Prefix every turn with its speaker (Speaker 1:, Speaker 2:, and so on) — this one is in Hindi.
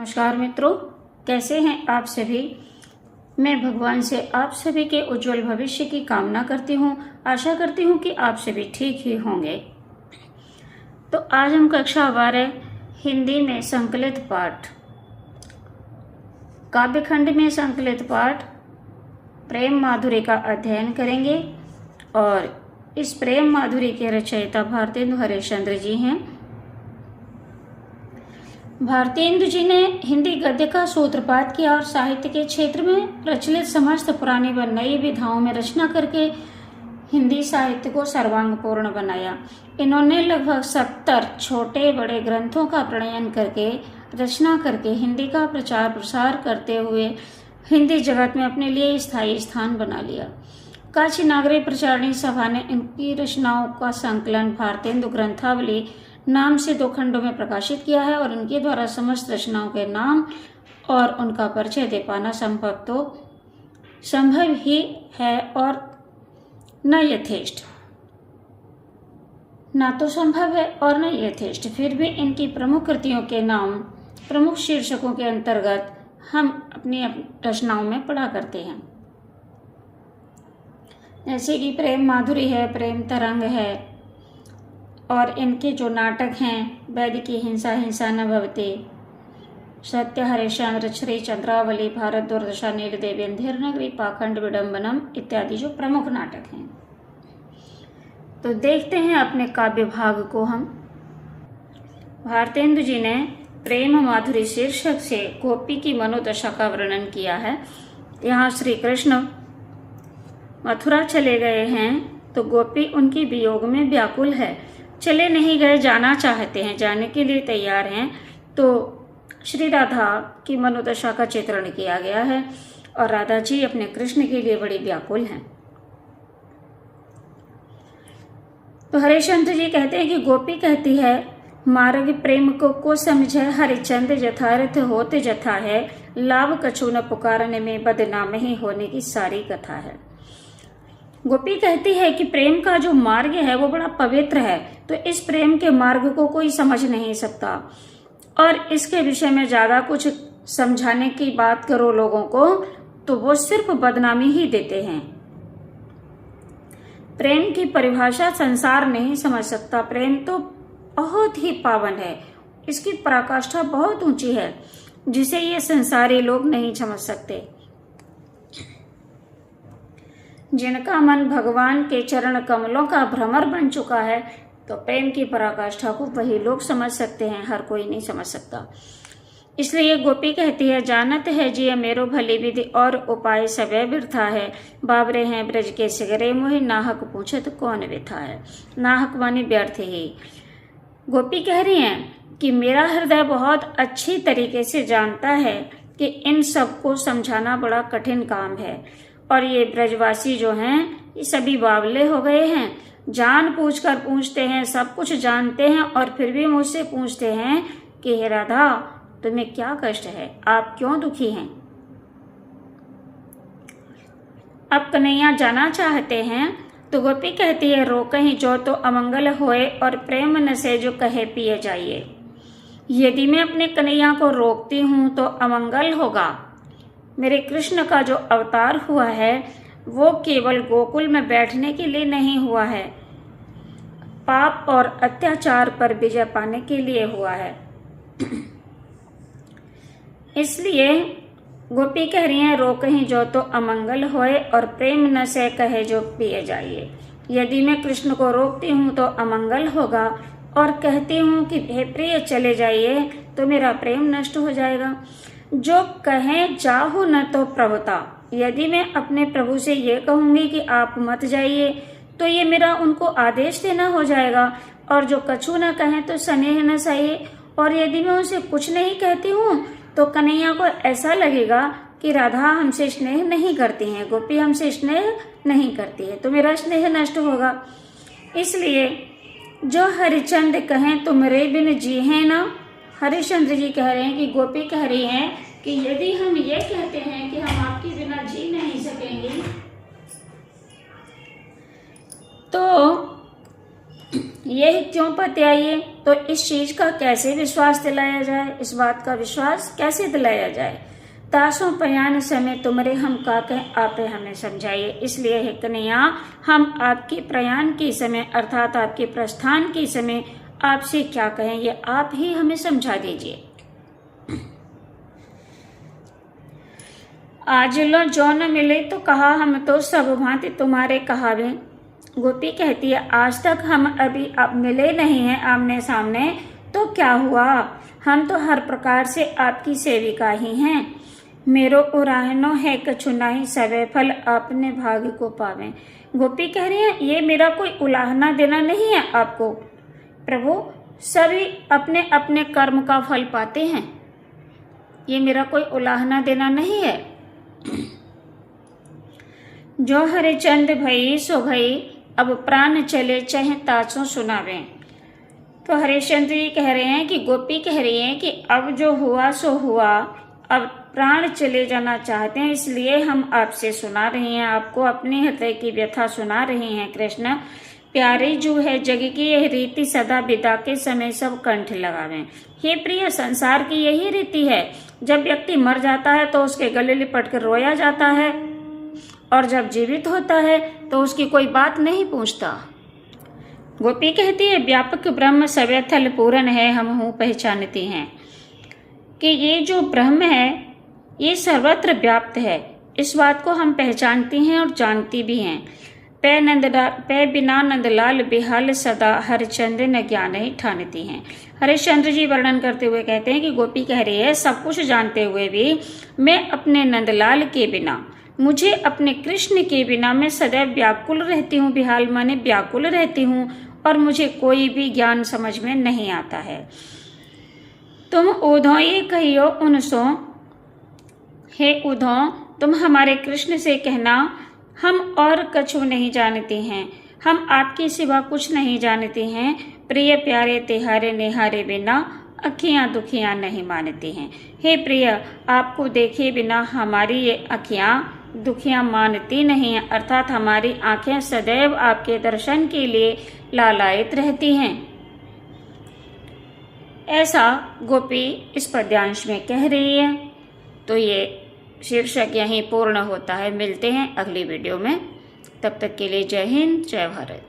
Speaker 1: नमस्कार मित्रों, कैसे हैं आप सभी। मैं भगवान से आप सभी के उज्जवल भविष्य की कामना करती हूँ। आशा करती हूँ कि आप सभी ठीक ही होंगे। तो आज हम कक्षा 12 हिंदी में संकलित पाठ, काव्यखंड में संकलित पाठ प्रेम माधुरी का अध्ययन करेंगे। और इस प्रेम माधुरी के रचयिता भारतेंदु हरिश्चंद्र जी हैं। भारतेंदु जी ने हिंदी गद्य का सूत्रपात किया और साहित्य के क्षेत्र में प्रचलित समस्त पुरानी व नई विधाओं में रचना करके हिंदी साहित्य को सर्वांगपूर्ण बनाया। इन्होंने लगभग 70 छोटे बड़े ग्रंथों का प्रणयन करके रचना करके हिंदी का प्रचार प्रसार करते हुए हिंदी जगत में अपने लिए स्थायी स्थान बना लिया। काशी नागरी प्रचारणी सभा ने इनकी रचनाओं का संकलन भारतेंदु ग्रंथावली नाम से 2 खंडों में प्रकाशित किया है और उनके द्वारा समस्त रचनाओं के नाम और उनका परिचय दे पाना संभव ही है और न यथेष्ट, ना तो संभव है और न यथेष्ट। फिर भी इनकी प्रमुख कृतियों के नाम प्रमुख शीर्षकों के अंतर्गत हम अपनी रचनाओं में पढ़ा करते हैं, जैसे कि प्रेम माधुरी है, प्रेम तरंग है, और इनके जो नाटक हैं वैदिकी हिंसा हिंसा न भवते, सत्य हरिश्चंद्र, श्री चंद्रावली, भारत दुर्दशा, नीलदेवी, अंधेर नगरी, पाखंड, विडंबनम इत्यादि जो प्रमुख नाटक हैं। तो देखते हैं अपने काव्य भाग को हम। भारतेंदु जी ने प्रेम माधुरी शीर्षक से गोपी की मनोदशा का वर्णन किया है। यहाँ श्री कृष्ण मथुरा चले गए हैं तो गोपी उनकी वियोग में व्याकुल है, चले नहीं गए, जाना चाहते हैं, जाने के लिए तैयार हैं। तो श्री राधा की मनोदशा का चित्रण किया गया है और राधा जी अपने कृष्ण के लिए बड़ी व्याकुल हैं। तो हरिश्चंद्र जी कहते हैं कि गोपी कहती है, मार्ग प्रेम को समझे हरिचंद यथार्थ होते जथा है, लाभ कछु न पुकारने में बदनाम ही होने की सारी कथा है। गोपी कहती है कि प्रेम का जो मार्ग है वो बड़ा पवित्र है, तो इस प्रेम के मार्ग को कोई समझ नहीं सकता और इसके विषय में ज्यादा कुछ समझाने की बात करो लोगों को तो वो सिर्फ बदनामी ही देते हैं। प्रेम की परिभाषा संसार नहीं समझ सकता। प्रेम तो बहुत ही पावन है, इसकी पराकाष्ठा बहुत ऊंची है, जिसे ये संसारी लोग नहीं समझ सकते। जिनका मन भगवान के चरण कमलों का भ्रमर बन चुका है, तो प्रेम की पराकाष्ठा को वही लोग समझ सकते हैं, हर कोई नहीं समझ सकता। इसलिए गोपी कहती है, जानत है जिय मेरो भली विधि और उपाय सबे वृथा है, बाबरे हैं ब्रज के सिगरे मोहि, नाहक पूछत कौन व्यथा है। नाहक माने व्यर्थ ही। गोपी कह रही हैं कि मेरा हृदय बहुत अच्छी तरीके से जानता है कि इन सबको समझाना बड़ा कठिन काम है और ये ब्रजवासी जो हैं ये सभी बावले हो गए हैं, जान पूछकर पूछते हैं, सब कुछ जानते हैं और फिर भी मुझसे पूछते हैं कि हे राधा तुम्हें क्या कष्ट है, आप क्यों दुखी हैं। अब कन्हैया जाना चाहते हैं तो गोपी कहती है, रोकहीं जो तो अमंगल होए और प्रेम न से जो कहे पिए जाइए। यदि मैं अपने कन्हैया को रोकती हूं तो अमंगल होगा। मेरे कृष्ण का जो अवतार हुआ है वो केवल गोकुल में बैठने के लिए नहीं हुआ है, पाप और अत्याचार पर विजय पाने के लिए हुआ है। इसलिए गोपी कह रही हैं, रोकहीं जो तो अमंगल होए और प्रेम न से कहे जो पिए जाइए। यदि मैं कृष्ण को रोकती हूँ तो अमंगल होगा और कहती हूँ कि हे प्रिय चले जाइए तो मेरा प्रेम नष्ट हो जाएगा। जो कहें जाहु न तो प्रभुता, यदि मैं अपने प्रभु से ये कहूंगी कि आप मत जाइए तो ये मेरा उनको आदेश देना हो जाएगा। और जो कछु न कहें तो स्नेह न सहिए, और यदि मैं उनसे कुछ नहीं कहती हूँ तो कन्हैया को ऐसा लगेगा कि राधा हमसे स्नेह नहीं करती हैं, गोपी हमसे स्नेह नहीं करती है, तो मेरा स्नेह नष्ट होगा। इसलिए जो हरिचंद कहें तुमरे बिन जी है ना, हरिश्चंद्र जी कह रहे हैं कि गोपी कह रही हैं कि यदि हम ये कहते हैं कि हम आपके बिना जी नहीं सकेंगे तो यह क्यों पत्याइए। तो इस चीज का कैसे विश्वास दिलाया जाए, इस बात का विश्वास कैसे दिलाया जाए। तासों पयान समय तुमरे हम का कह आपे हमें समझाइए। इसलिए हे कन्हैया, हम आपके प्रयाण के समय अर्थात आपके प्रस्थान के समय आपसे क्या कहें, ये आप ही हमें समझा दीजिए। आज लो जो न मिले तो कहा हम तो सब भांति तुम्हारे कहावे। गोपी कहती है, आज तक हम अभी अब मिले नहीं हैं आमने सामने, तो क्या हुआ, हम तो हर प्रकार से आपकी सेविका ही हैं। मेरो उराहनो है कछु नहीं, सवे फल अपने भाग्य को पावे। गोपी कह रही है, ये मेरा कोई उलाहना देना नहीं है आपको प्रभु, सभी अपने अपने कर्म का फल पाते हैं, ये मेरा कोई उलाहना देना नहीं है। जो हरिचंद भई सो भई, अब प्राण चले चाहे तासों सुनावे। तो हरिश्चंद्र जी कह रहे हैं कि गोपी कह रही है कि अब जो हुआ सो हुआ, अब प्राण चले जाना चाहते हैं, इसलिए हम आपसे सुना रहे हैं, आपको अपने हृदय की व्यथा सुना रहे हैं। कृष्ण प्यारे जो है जग की यह रीति, सदा विदा के समय सब कंठ लगावें। हे प्रिय, संसार की यही रीति है, जब व्यक्ति मर जाता है तो उसके गले लिपट कर रोया जाता है, और जब जीवित होता है तो उसकी कोई बात नहीं पूछता। गोपी कहती है, व्यापक ब्रह्म सव्यथल पूर्ण है, हम हूँ पहचानती हैं कि ये जो ब्रह्म है ये सर्वत्र व्याप्त है, इस बात को हम पहचानती हैं और जानती भी हैं। पै बिना नंदलाल बिहाल सदा हरिचंद न ज्ञान ही ठानती हैं। हरिश्चंद्र जी वर्णन करते हुए कहते हैं कि गोपी कह रही है, सब कुछ जानते हुए भी मैं अपने नंदलाल के बिना, मुझे अपने कृष्ण के बिना मैं सदैव व्याकुल रहती हूँ। बिहाल माने व्याकुल रहती हूँ, और मुझे कोई भी ज्ञान समझ में नहीं आता है। तुम उधो ये कहियो उनसो, हे उधो तुम हमारे कृष्ण से कहना, हम और कछु नहीं जानते हैं, हम आपके सिवा कुछ नहीं जानते हैं। प्रिय प्यारे तिहारे निहारे बिना, अखियां दुखियां नहीं मानती हैं। हे प्रिय, आपको देखे बिना हमारी ये अखियां दुखियां मानती नहीं हैं, अर्थात हमारी आंखें सदैव आपके दर्शन के लिए लालायित रहती हैं। ऐसा गोपी इस पद्यांश में कह रही है। तो ये शीर्षक यहीं पूर्ण होता है। मिलते हैं अगली वीडियो में, तब तक के लिए जय हिंद, जय भारत।